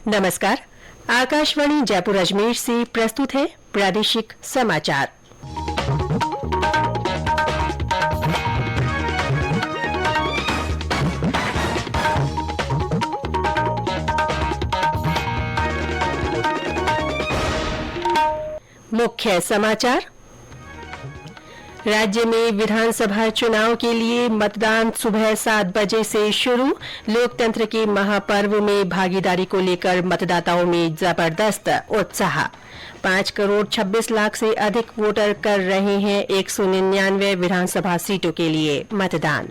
नमस्कार। आकाशवाणी जयपुर अजमेर से प्रस्तुत है प्रादेशिक समाचार। मुख्य समाचार। राज्य में विधानसभा चुनाव के लिए मतदान सुबह 7 बजे से शुरू। लोकतंत्र के महापर्व में भागीदारी को लेकर मतदाताओं में जबरदस्त उत्साह। 5 करोड़ 26 लाख से अधिक वोटर कर रहे हैं 199 विधानसभा सीटों के लिए मतदान।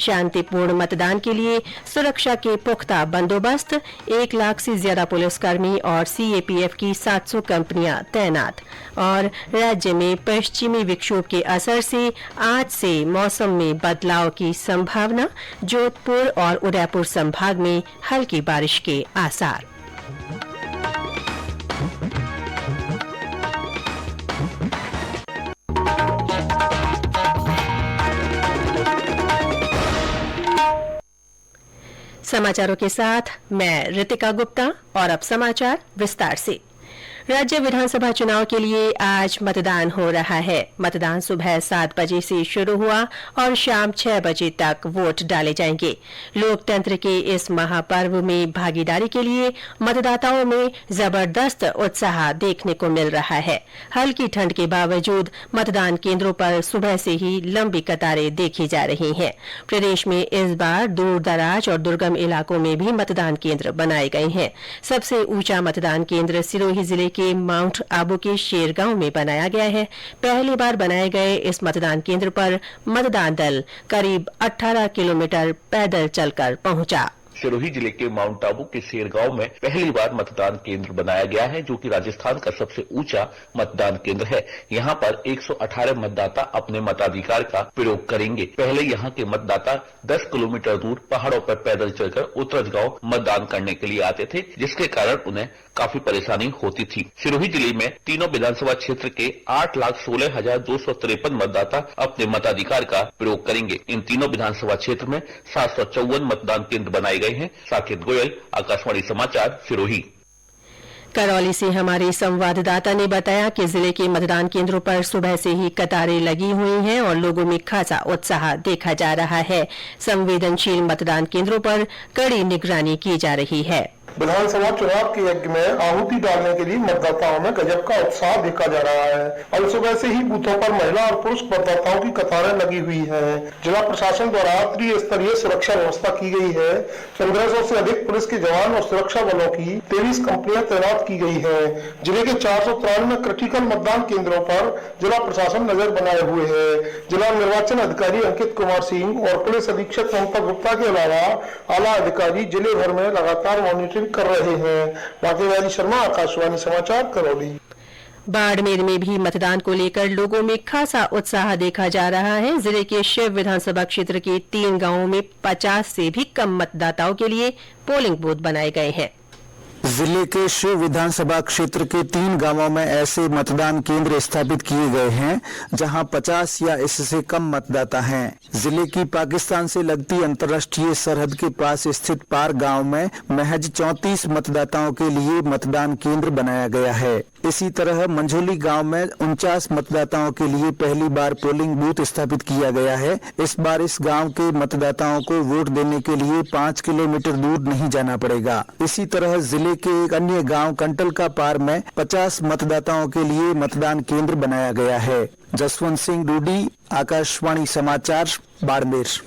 शांतिपूर्ण मतदान के लिए सुरक्षा के पुख्ता बंदोबस्त। 1 लाख से ज्यादा पुलिसकर्मी और सीएपीएफ की 700 कंपनियां तैनात। और राज्य में पश्चिमी विक्षोभ के असर से आज से मौसम में बदलाव की संभावना। जोधपुर और उदयपुर संभाग में हल्की बारिश के आसार। समाचारों के साथ मैं रितिका गुप्ता। और अब समाचार विस्तार से। राज्य विधानसभा चुनाव के लिए आज मतदान हो रहा है। मतदान सुबह 7 बजे से शुरू हुआ और शाम 6 बजे तक वोट डाले जाएंगे। लोकतंत्र के इस महापर्व में भागीदारी के लिए मतदाताओं में जबरदस्त उत्साह देखने को मिल रहा है। हल्की ठंड के बावजूद मतदान केंद्रों पर सुबह से ही लंबी कतारें देखी जा रही हैं। प्रदेश में इस बार दूर दराज और दुर्गम इलाकों में भी मतदान केंद्र बनाए गए हैं। सबसे ऊंचा मतदान केंद्र सिरोही जिले के माउंट आबू के शेरगांव में बनाया गया है। पहली बार बनाए गए इस मतदान केंद्र पर मतदान दल करीब 18 किलोमीटर पैदल चलकर पहुंचा। सिरोही जिले के माउंट आबू के शेरगांव में पहली बार मतदान केंद्र बनाया गया है, जो कि राजस्थान का सबसे ऊंचा मतदान केंद्र है। यहां पर 118 मतदाता अपने मताधिकार का प्रयोग करेंगे। पहले यहां के मतदाता 10 किलोमीटर दूर पहाड़ों पर पैदल चलकर उतरज गांव मतदान करने के लिए आते थे, जिसके कारण उन्हें काफी परेशानी होती थी। सिरोही जिले में तीनों विधानसभा क्षेत्र के 8,16,253 मतदाता अपने मताधिकार का प्रयोग करेंगे। इन तीनों विधानसभा क्षेत्र में 754 मतदान केंद्र बनाए गए हैं। साकेत गोयल, आकाशवाणी समाचार, सिरोही। करौली से हमारे संवाददाता ने बताया कि जिले के मतदान केंद्रों पर सुबह से ही कतारें लगी हुई हैं और लोगों में खासा उत्साह देखा जा रहा है। संवेदनशील मतदान केंद्रों पर कड़ी निगरानी की जा रही है। विधानसभा चुनाव के यज्ञ में आहुति डालने के लिए मतदाताओं में गजब का उत्साह देखा जा रहा है। और सुबह से ही बूथों पर महिला और पुरुष मतदाताओं की कतारें लगी हुई हैं। जिला प्रशासन द्वारा त्रिस्तरीय सुरक्षा व्यवस्था की गई है। 1500 से अधिक पुलिस के जवान और सुरक्षा बलों की 23 कंपनियां तैनात की गई है। जिले के 493 क्रिटिकल मतदान केंद्रों पर जिला प्रशासन नजर बनाए हुए है। जिला निर्वाचन अधिकारी अंकित कुमार सिंह और पुलिस अधीक्षक ममता गुप्ता के अलावा आला अधिकारी जिले भर में लगातार मॉनिटरिंग कर रहे हैं। भाग्यवानी शर्मा, आकाशवाणी समाचार, करौली। बाड़मेर में भी मतदान को लेकर लोगों में खासा उत्साह देखा जा रहा है। जिले के शिव विधानसभा क्षेत्र के 3 गांवों में 50 से भी कम मतदाताओं के लिए पोलिंग बूथ बनाए गए हैं। जिले के शिव विधानसभा क्षेत्र के 3 गांवों में ऐसे मतदान केंद्र स्थापित किए गए हैं जहां 50 या इससे कम मतदाता हैं। जिले की पाकिस्तान से लगती अंतर्राष्ट्रीय सरहद के पास स्थित पार गांव में महज 34 मतदाताओं के लिए मतदान केंद्र बनाया गया है। इसी तरह मंझोली गांव में 49 मतदाताओं के लिए पहली बार पोलिंग बूथ स्थापित किया गया है। इस बार इस गांव के मतदाताओं को वोट देने के लिए 5 किलोमीटर दूर नहीं जाना पड़ेगा। इसी तरह जिले के एक अन्य गांव कंटल का पार में 50 मतदाताओं के लिए मतदान केंद्र बनाया गया है। जसवंत सिंह डूडी, आकाशवाणी समाचार, बाड़मेर।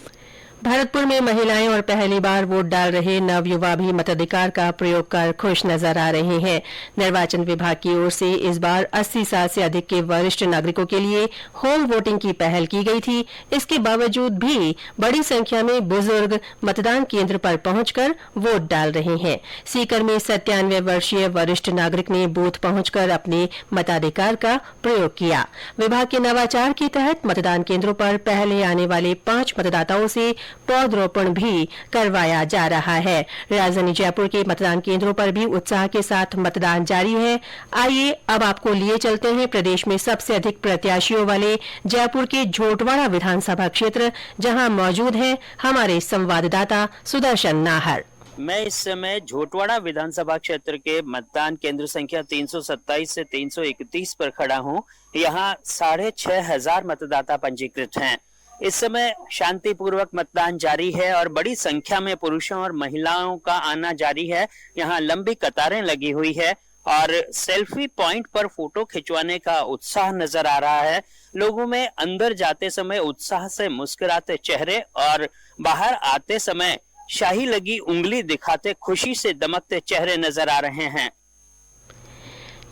भरतपुर में महिलाएं और पहली बार वोट डाल रहे नवयुवा भी मताधिकार का प्रयोग कर खुश नजर आ रहे हैं। निर्वाचन विभाग की ओर से इस बार 80 साल से अधिक के वरिष्ठ नागरिकों के लिए होम वोटिंग की पहल की गई थी। इसके बावजूद भी बड़ी संख्या में बुजुर्ग मतदान केंद्र पर पहुंचकर वोट डाल रहे हैं। सीकर में 97 वर्षीय वरिष्ठ नागरिक ने बूथ पहुंचकर अपने मताधिकार का प्रयोग किया। विभाग के नवाचार के तहत मतदान केंद्रों पर पहले आने वाले 5 मतदाताओं से पौधरोपण भी करवाया जा रहा है। राजधानी जयपुर के मतदान केंद्रों पर भी उत्साह के साथ मतदान जारी है। आइए अब आपको लिए चलते हैं प्रदेश में सबसे अधिक प्रत्याशियों वाले जयपुर के झोटवाड़ा विधानसभा क्षेत्र, जहां मौजूद है हमारे संवाददाता सुदर्शन नाहर। मैं इस समय झोटवाड़ा विधानसभा क्षेत्र के मतदान केंद्र संख्या 327 से 331 पर खड़ा हूं। यहां 6,500 मतदाता पंजीकृत हैं। इस समय शांतिपूर्वक मतदान जारी है और बड़ी संख्या में पुरुषों और महिलाओं का आना जारी है। यहां लंबी कतारें लगी हुई है और सेल्फी पॉइंट पर फोटो खिंचवाने का उत्साह नजर आ रहा है। लोगों में अंदर जाते समय उत्साह से मुस्कुराते चेहरे और बाहर आते समय शाही लगी उंगली दिखाते खुशी से दमकते चेहरे नजर आ रहे हैं।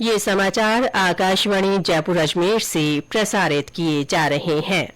ये समाचार आकाशवाणी जयपुर अजमेर से प्रसारित किए जा रहे हैं।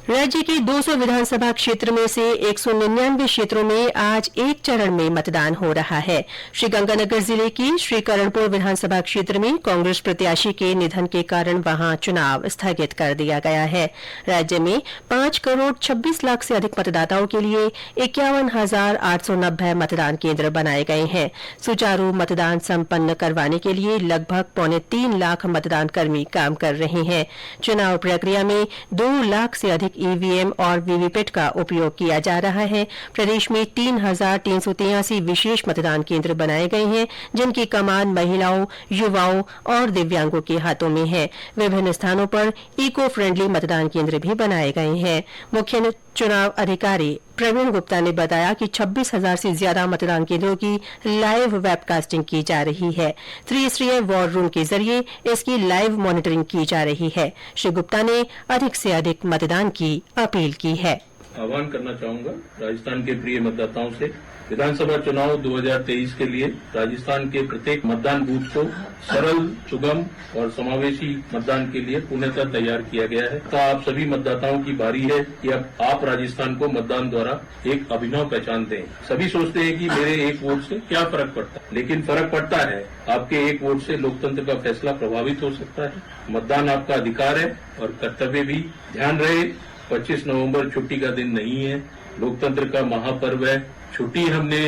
राज्य के 200 विधानसभा क्षेत्र में से 199 क्षेत्रों में आज एक चरण में मतदान हो रहा है। श्रीगंगानगर जिले की श्रीकरणपुर विधानसभा क्षेत्र में कांग्रेस प्रत्याशी के निधन के कारण वहां चुनाव स्थगित कर दिया गया है। राज्य में 5 करोड़ 26 लाख से अधिक मतदाताओं के लिए 51,890 मतदान केंद्र बनाए गए हैं। सुचारू मतदान संपन्न करवाने के लिए लगभग 3.25 लाख मतदान कर्मी काम कर रहे हैं। चुनाव प्रक्रिया में 2 लाख से अधिक ईवीएम और वीवीपैट का उपयोग किया जा रहा है। प्रदेश में 3,383 विशेष मतदान केंद्र बनाए गए हैं, जिनकी कमान महिलाओं, युवाओं और दिव्यांगों के हाथों में है। विभिन्न स्थानों पर इको फ्रेंडली मतदान केंद्र भी बनाए गए हैं। मुख्य चुनाव अधिकारी प्रवीण गुप्ता ने बताया कि 26,000 से ज्यादा मतदान केंद्रों की लाइव वेबकास्टिंग की जा रही है। त्रिस्तरीय वॉर रूम के जरिए इसकी लाइव मॉनिटरिंग की जा रही है। श्री गुप्ता ने अधिक से अधिक मतदान की अपील की है। आह्वान करना चाहूंगा राजस्थान के प्रिय मतदाताओं से, विधानसभा चुनाव 2023 के लिए राजस्थान के प्रत्येक मतदान बूथ को सरल, सुगम और समावेशी मतदान के लिए पूर्णतः तैयार किया गया है। तो आप सभी मतदाताओं की बारी है कि अब आप राजस्थान को मतदान द्वारा एक अभिनव पहचान दें। सभी सोचते हैं कि मेरे एक वोट से क्या फर्क पड़ता है, लेकिन फर्क पड़ता है। आपके एक वोट से लोकतंत्र का फैसला प्रभावित हो सकता है। मतदान आपका अधिकार है और कर्तव्य भी। ध्यान रहे, 25 नवम्बर छुट्टी का दिन नहीं है, लोकतंत्र का महापर्व है। छुट्टी हमने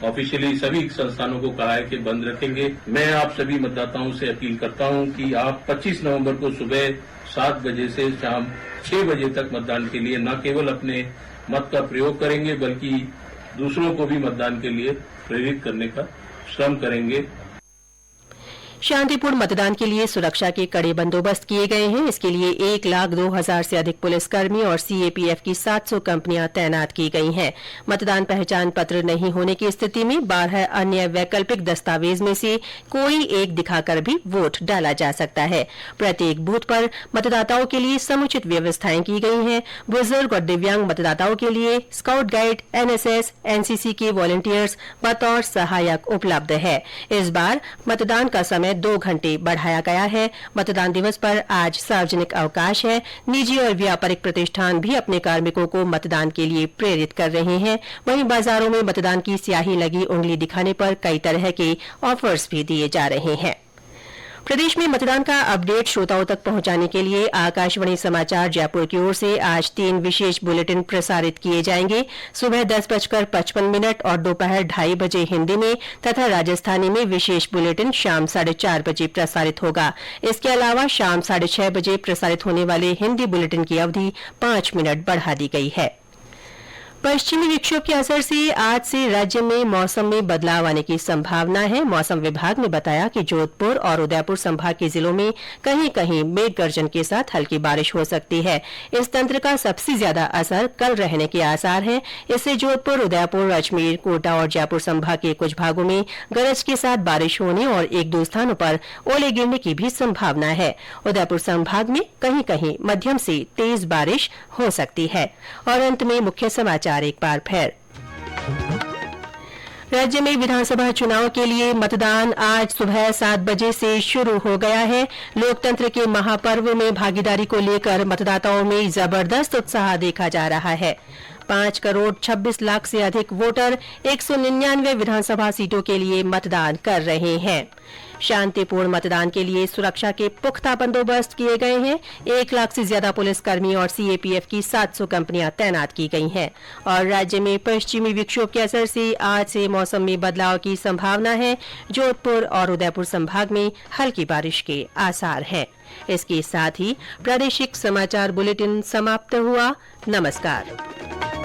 ऑफिशियली सभी संस्थानों को कहा है कि बंद रखेंगे। मैं आप सभी मतदाताओं से अपील करता हूं कि आप 25 नवंबर को सुबह 7 बजे से शाम 6 बजे तक मतदान के लिए न केवल अपने मत का प्रयोग करेंगे, बल्कि दूसरों को भी मतदान के लिए प्रेरित करने का श्रम करेंगे। शांतिपूर्ण मतदान के लिए सुरक्षा के कड़े बंदोबस्त किए गए हैं। इसके लिए 1,02,000 से अधिक पुलिसकर्मी और सीएपीएफ की 700 कंपनियां तैनात की गई हैं। मतदान पहचान पत्र नहीं होने की स्थिति में 12 अन्य वैकल्पिक दस्तावेज में से कोई एक दिखाकर भी वोट डाला जा सकता है। प्रत्येक बूथ पर मतदाताओं के लिए समुचित व्यवस्थाएं की गई हैं। बुजुर्ग और दिव्यांग मतदाताओं के लिए स्काउट गाइड, एनएसएस, एनसीसी के वॉलंटियर्स बतौर सहायक उपलब्ध है। इस बार मतदान का समय 2 घंटे बढ़ाया गया है। मतदान दिवस पर आज सार्वजनिक अवकाश है। निजी और व्यापारिक प्रतिष्ठान भी अपने कार्मिकों को मतदान के लिए प्रेरित कर रहे हैं। वहीं बाजारों में मतदान की स्याही लगी उंगली दिखाने पर कई तरह के ऑफर्स भी दिए जा रहे हैं। प्रदेश में मतदान का अपडेट श्रोताओं तक पहुंचाने के लिए आकाशवाणी समाचार जयपुर की ओर से आज 3 विशेष बुलेटिन प्रसारित किए जाएंगे। सुबह 10:55 और दोपहर 2:30 बजे हिन्दी में तथा राजस्थानी में विशेष बुलेटिन शाम 4:30 बजे प्रसारित होगा। इसके अलावा शाम 6:30 बजे प्रसारित होने वाले हिन्दी बुलेटिन की अवधि 5 मिनट बढ़ा दी गई है। पश्चिमी विक्षोभ के असर से आज से राज्य में मौसम में बदलाव आने की संभावना है। मौसम विभाग ने बताया कि जोधपुर और उदयपुर संभाग के जिलों में कहीं कहीं मेघ गर्जन के साथ हल्की बारिश हो सकती है। इस तंत्र का सबसे ज्यादा असर कल रहने के आसार हैं। इससे जोधपुर, उदयपुर, अजमेर, कोटा और जयपुर संभाग के कुछ भागों में गरज के साथ बारिश होने और 1-2 स्थानों पर ओले गिरने की भी संभावना है। उदयपुर संभाग में कहीं कहीं मध्यम से तेज बारिश हो सकती है। और अंत में मुख्य समाचार एक बार फिर। राज्य में विधानसभा चुनाव के लिए मतदान आज सुबह 7 बजे से शुरू हो गया है। लोकतंत्र के महापर्व में भागीदारी को लेकर मतदाताओं में जबरदस्त उत्साह देखा जा रहा है। 5 करोड़ 26 लाख से अधिक वोटर 199 विधानसभा सीटों के लिए मतदान कर रहे हैं। शांतिपूर्ण मतदान के लिए सुरक्षा के पुख्ता बंदोबस्त किए गए हैं। 1 लाख से ज्यादा पुलिसकर्मी और सीएपीएफ की 700 कंपनियां तैनात की गई हैं। और राज्य में पश्चिमी विक्षोभ के असर से आज से मौसम में बदलाव की संभावना है। जोधपुर और उदयपुर संभाग में हल्की बारिश के आसार हैं। इसके साथ ही प्रादेशिक समाचार बुलेटिन समाप्त हुआ। नमस्कार।